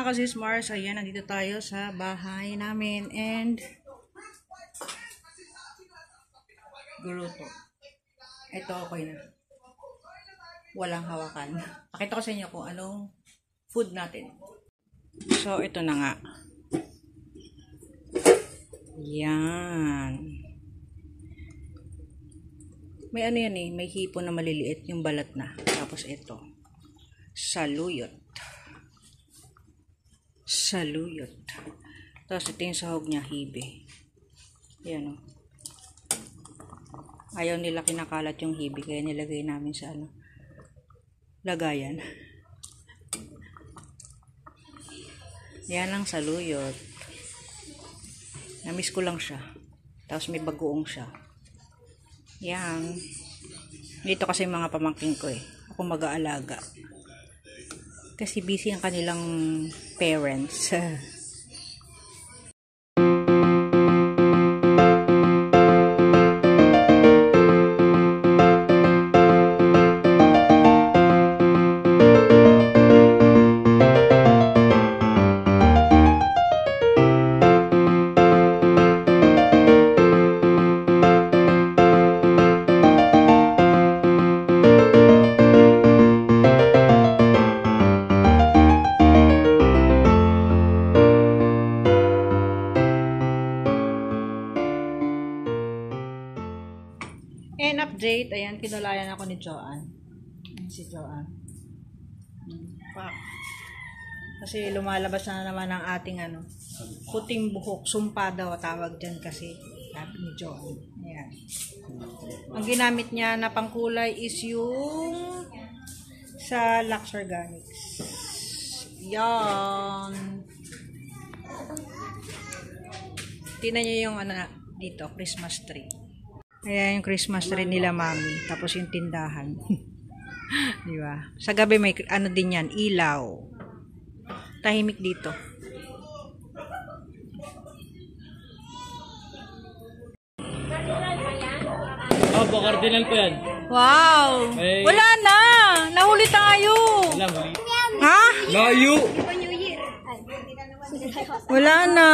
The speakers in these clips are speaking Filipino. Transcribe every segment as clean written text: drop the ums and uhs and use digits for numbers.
mga ka-Sismars, ayan, nandito tayo sa bahay namin and guruto. Ito okay na. Walang hawakan. Pakita ko sa inyo kung anong food natin. So, ito na nga. Yan. May ano yan eh, may hipo na maliliit yung balat na. Tapos ito. Saluyot. Saluyot. Tapos ito yung sahog niya, hibe. Yan o. Ayaw nila kinakalat yung hibe, kaya nilagay namin sa ano, lagayan. Yan ang saluyot. Namiss ko lang siya. Tapos may bagoong siya. Yan. Dito kasi mga pamangking ko eh. Ako mag-aalaga. Kasi busy ang kanilang parents. And update, ayan, kinulayan ako ni Joanne. Si Joanne. Kasi lumalabas na naman ang ating ano, puting buhok. Sumpa daw tawag dyan kasi. Sabi ni Joanne. Ayan. Ang ginamit niya na pangkulay is yung sa Lux Organics. Yan. Tingnan niyo yung ano dito, Christmas tree. Ayan yung Christmas tree nila, mami. Tapos yung tindahan. Di ba? Sa gabi may ano din yan, ilaw. Tahimik dito. Opo, cardinal po yan. Wow! Hey. Wala na! Nahuli tayo! Wala, huli. Ha? Layo! Wala na.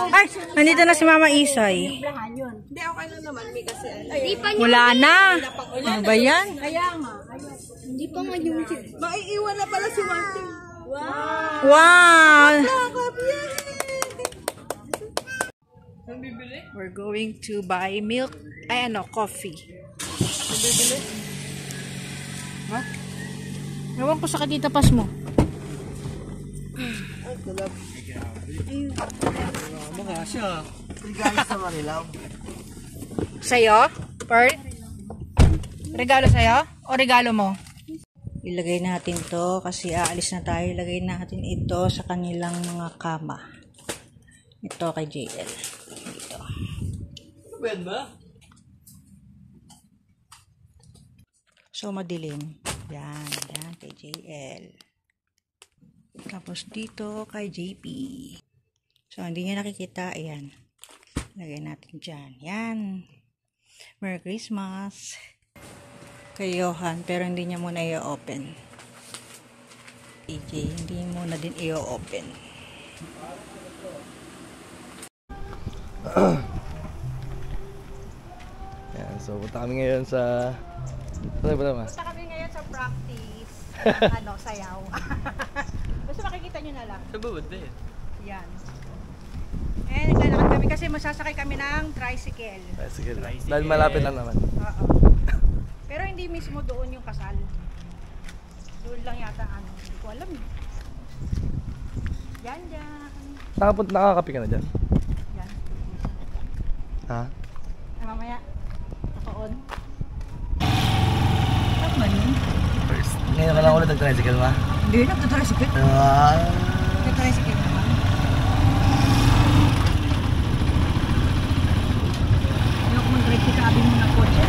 Ay, nandito na si Mama Isay. Hindi, okay lang naman. May kasi wala na. Ano ba yan? Kaya nga. Hindi pa nga yung maiiwan na pala si Martin. Wow! Wow! Bibili? We're going to buy milk. Ay, ano, coffee. Bibili? Ha? Ewan ko sa katitapas mo. Ay, tulad. Mga siya. Regalo sa Manilaw. Sa'yo? Pearl? Regalo sa'yo? O regalo mo? Ilagay natin to kasi aalis na tayo. Ilagay natin ito sa kanilang mga kama. Ito kay JL. Dito. Pwede ba? So, madilim. Yan. Yan kay JL. Tapos dito kay JP. So, hindi niya nakikita. Ayan. Lagay natin dyan. Yan. Merry Christmas. Kay Johan. Pero hindi niya muna i-open. AJ, hindi muna din i-open. Yan, so punta kami ngayon sa... Ano ba naman? Punta kami ngayon sa practice. Ano, sayaw. Basta makikita nyo na lang. Sa bawad din. Yan. Eh, naglalakad kami kasi masasakay kami ng tricycle. Tricycle. Dahil malapit lang naman. Oo. Pero hindi mismo doon yung kasal. Doon lang yata ano. Hindi ko alam eh. Yan, yan. Nakakapi ka na dyan? Yan. Ha? Ay, mamaya. Naka-on. Tama yun. First. Ngayon ka lang ulit nag-tricycle ba? Hindi, nagtatricycle. Nagtatricycle naman. Ayoko mag-drive ka abi mo ng kotse.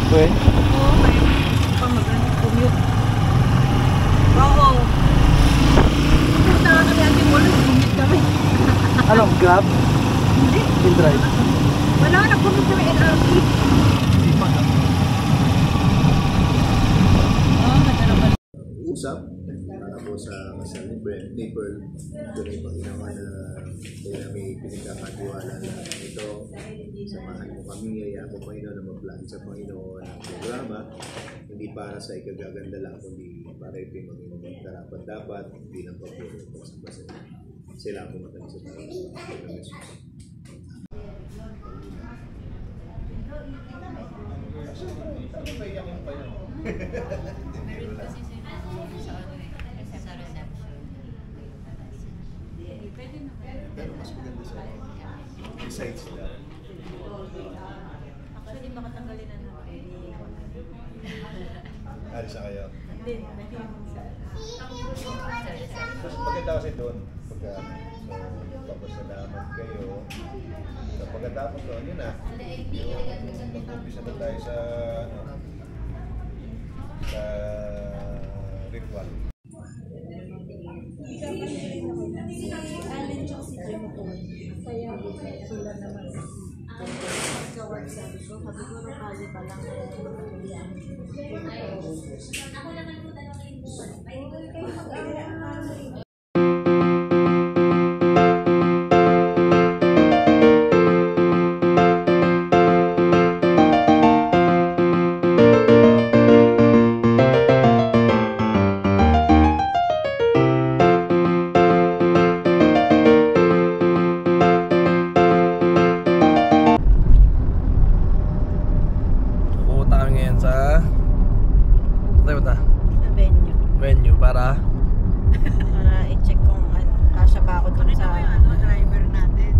Pwede? Oo, kaya pa mag-commute. Oo. Punta kami ate mo, nag-commute kami. Anong grab? Hindi. In-drive? Wala, nag-commute kami LRT. Hindi pa. Oo, ganda naman. Usap para po sa kasal neighbor doon ay Panginoon na kaya may pinagkakatiwala na ito. Samahan mo kami, hayaan mo Panginoon na mag-plan sa Panginoon ang programa. Hindi para sa ikagaganda lang, kundi para ito yung Panginoon dapat bilang pagpuro sa sila ang pumatay sa tayo. Meron kasi sa reception. Pero mas maganda sa besides that. Actually, makatanggalin na natin. Alis na kayo. Hindi, sa reception. Tapos pagkatapos ay doon, papasalamat kayo. So pagkatapos doon, yun na. Yung mag-umpisa na tayo sa ritual. Kaya sila naman pagka-work sabi ko, siguro kasi pa lang venue para i-check kung kasya ba ako dun sa driver natin.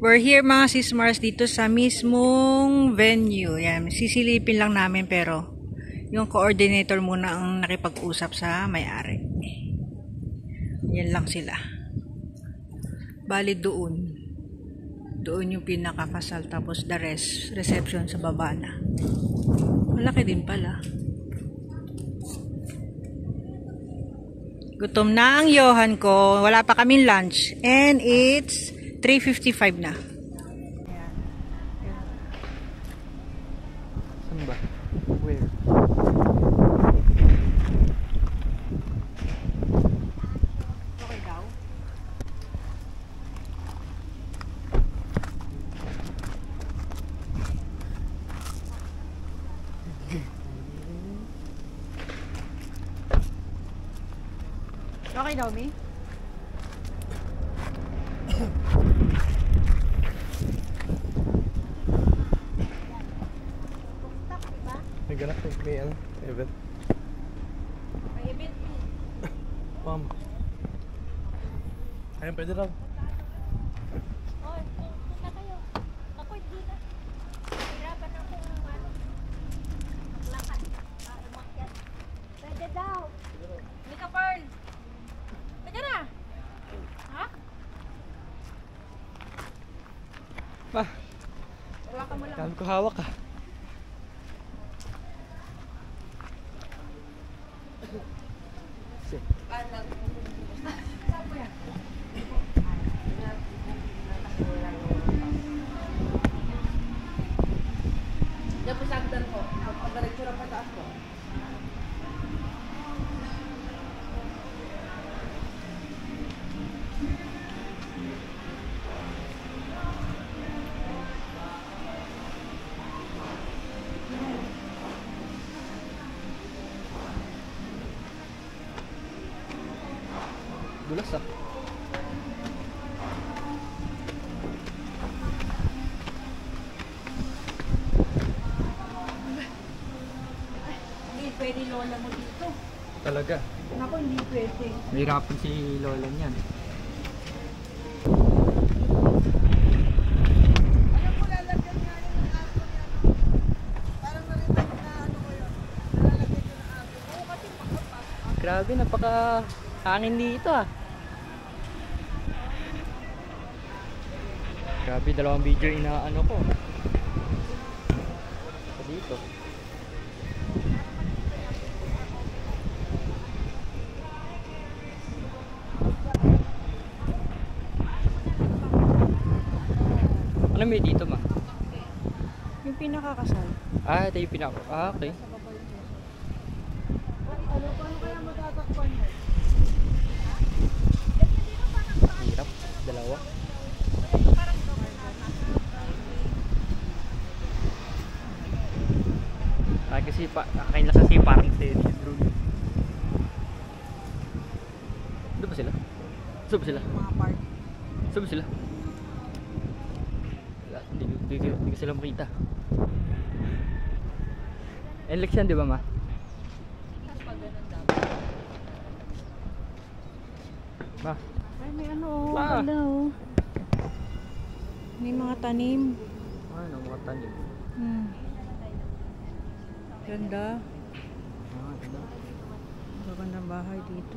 We're here mga Sismars dito sa mismong venue. Yan, sisilipin lang namin pero yung coordinator muna ang nakipag-usap sa may-ari. Yan lang sila. Bali doon. Doon yung pinakakasal tapos the rest, reception sa baba na. Malaki din pala. Gutom na ang Johan ko. Wala pa kaming lunch. And it's 3:55 na. saan ba? Where? Okay daw. Okay daw, Mi? May ganap may ano? Event? May event. Pam. Ayun, pwede raw. Oh, punta kayo. Ako hindi na. Hirapan akong maglakad para umakyat. Pwede daw. Mika Pearl! Teka na! Ha? Pa, Hawakan mo lang. kami ko hawak ka. Diyan po sa agdan ko. Pag-diretso na pataas ko. Dulas ah. Hindi pwede lola mo dito. Talaga. Naku, hindi pwede. Mahirapan si Lola niyan. Alam mo, lalagyan nga rin ng aso yan. Parang narinig na ano ko yun. Lalagyan ko ng aso. Oo, kasi makapasok. Grabe, napaka hangin dito ah. Grabe, dalawang video inaano ko. Ito dito. Ano may dito ma? Yung pinakakasal. Ah, ito yung pinako. Ah, okay. Ano, paano kaya matatakpan mo? Hirap. Dalawa. Ay, kasi kain lang kasi parang steady drone. Doon ba sila? Saan ba sila? Mga park. Saan ba sila? Wala, hindi ko sila makita. NLEX yan, di ba ma? Ma, Ay, may ano, oh. Ah. Wala, oh. May mga tanim. ano, mga tanim. Hmm. Ganda. Ah, ganda. Magandang bahay dito.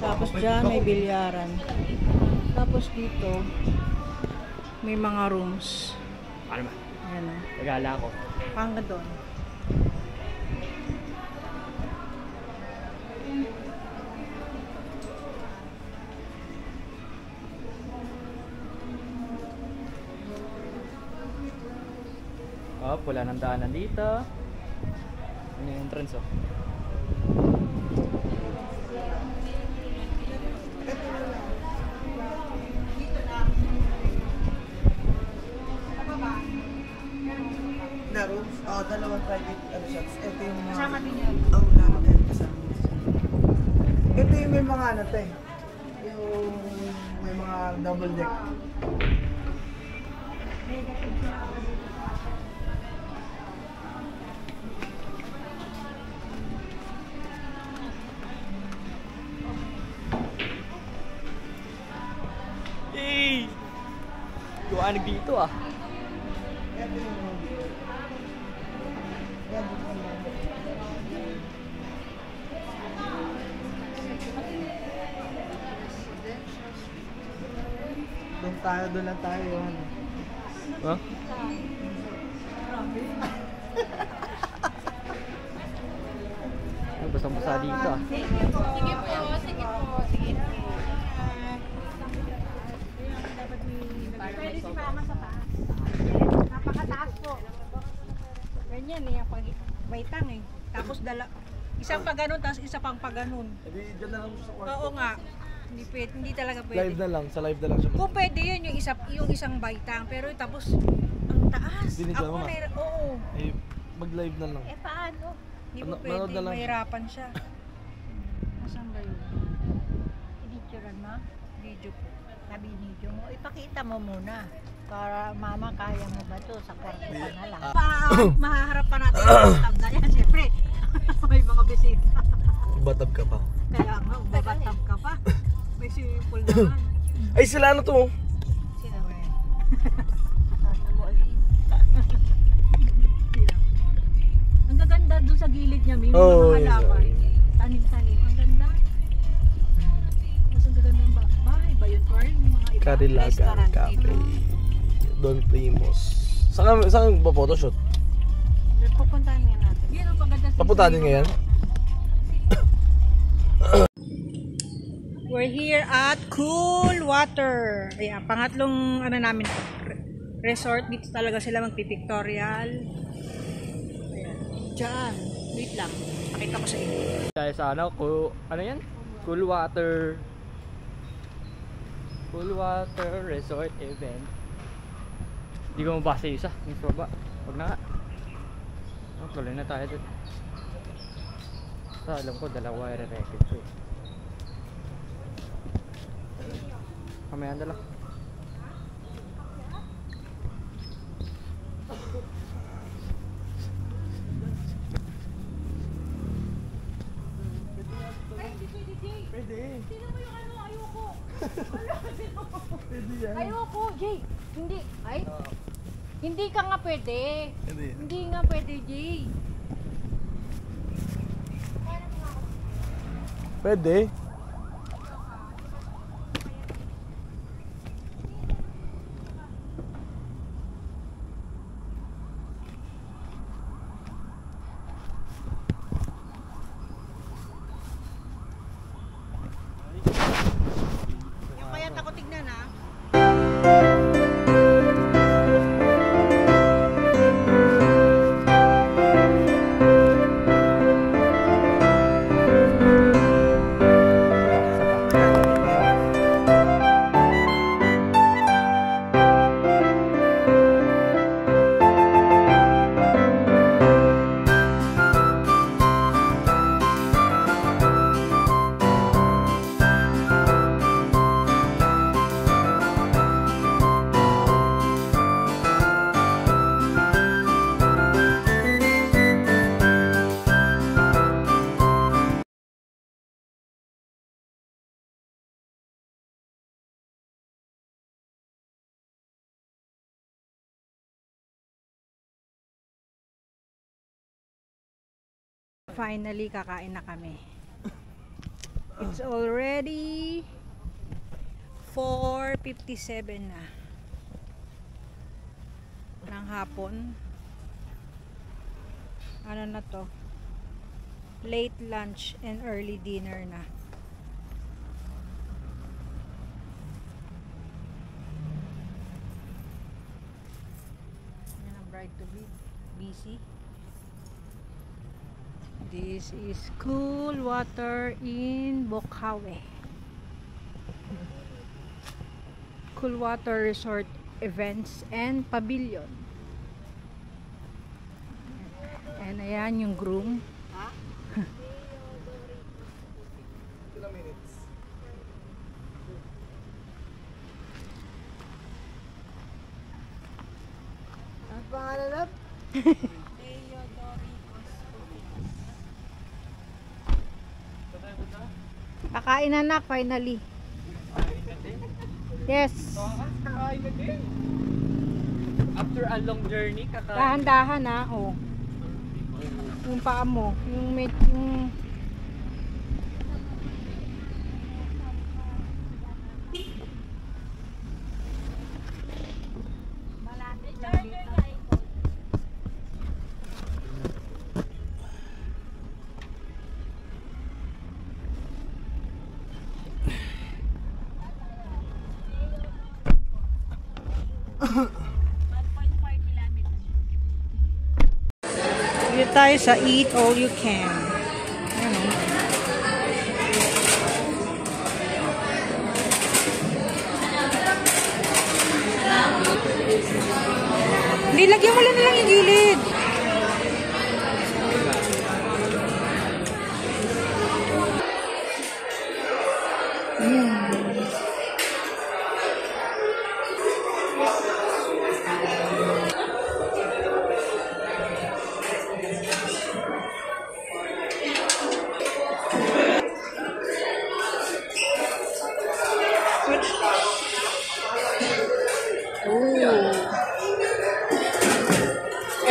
Tapos dyan may bilyaran. Tapos dito may mga rooms. Ano ba? Ayan o. Nagala ko. Hanggang doon. Oh, pula ng daanan dito. Ano yung entrance oh? Na rooms? Oo, dalawang private shots. Ito yung mga... Kasama din yan. Oo, namin kasama. Ito yung may mga ano to eh. Yung may mga double deck. Hey! Luwanag dito ah. Ito yung... Yan, dito yung... Doon lang tayo yung ano. Huh? Ay, basang-basa dito ah. Sige po, sige po, sige po. Pwede si mama sa taas. Napakataas po. Ganyan eh, ang baitang eh. Tapos isang pa ganun, tapos isa pang pa ganun. Hindi, dyan na lang sa kwarto. Oo nga. Hindi, pwede, hindi talaga pwede. Live na lang, sa live na lang siya. Kung pwede yun, yung isang baitang. Pero tapos, ang taas. Hindi nila Ako mama. oo. Eh, mag-live na lang. Eh paano? Hindi po Manood pwede, na lang. mahirapan siya. Nasaan ba yun? Picturean mo? Video po. Sabi ni mo, ipakita mo muna. Para mama, kaya mo ba to sa kwarto ka na lang. Mahaharap pa natin yung tab na yan, siyempre. May mga bisita. Batab ka pa. Kaya nga, babatab ka pa. May swimming pool naman. Ay, sila ano to? Sino ba? Ang gaganda doon sa gilid niya, may Oh, mga halaman. Tanim-tanim. Ang ganda. Mas ang gaganda yung bahay ba yun, Tor? Yung mga iba. Carilagan Restaurant Cafe. dito. Don Primos. Saan ba photoshoot? Pupuntahan nga natin. Yan ang paganda. Papunta din ngayon? We're here at Cool Water. Ayan, pangatlong ano namin resort. Dito talaga sila magpipictorial. Ayan. Diyan. Wait lang. Pakita ko sa inyo. Dahil sa ano, ano yan? Cool Water Resort Event. Hindi ko mabasa yung isa. Yung baba. Huwag na nga. Tuloy na tayo dun. Alam ko, dalawa i-record ko eh. Kamaya dala. Ayoko, Jay. Hindi. Ay? Hindi ka nga pwede. Hindi nga pwede, Jay. Pwede. Yung kaya ako tignan ha. Finally, kakain na kami. It's already 4:57 na ng hapon. Ano na to? Late lunch and early dinner na. Yan ang bride to be busy. This is Cool Water in Bocaue. Cool Water Resort Events and Pavilion. And ayan yung groom. Ilang minutes? Ang pangalan na? Kakain na nak, finally. Yes. Kakain na din. After a long journey, kakain. Dahan-dahan ha. Oh. Yung paa mo. Yung dito tayo sa Eat All You Can. Ayan o. Hindi, lagyan mo lang na lang yung gilid.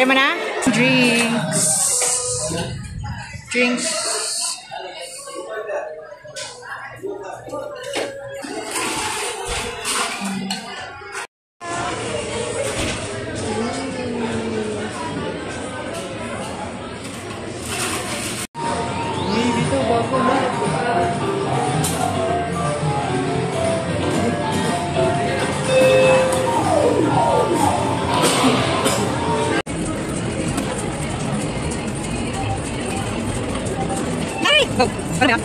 Tayo mo na? Drinks. Drinks. Dito, bago na. Ay! Oh, ano yan?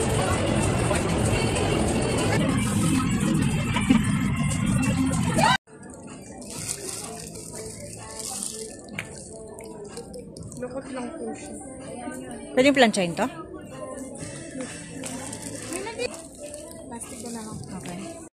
Lukot lang po siya. Pwede yung planchain to? Plastic ko na lang. Okay.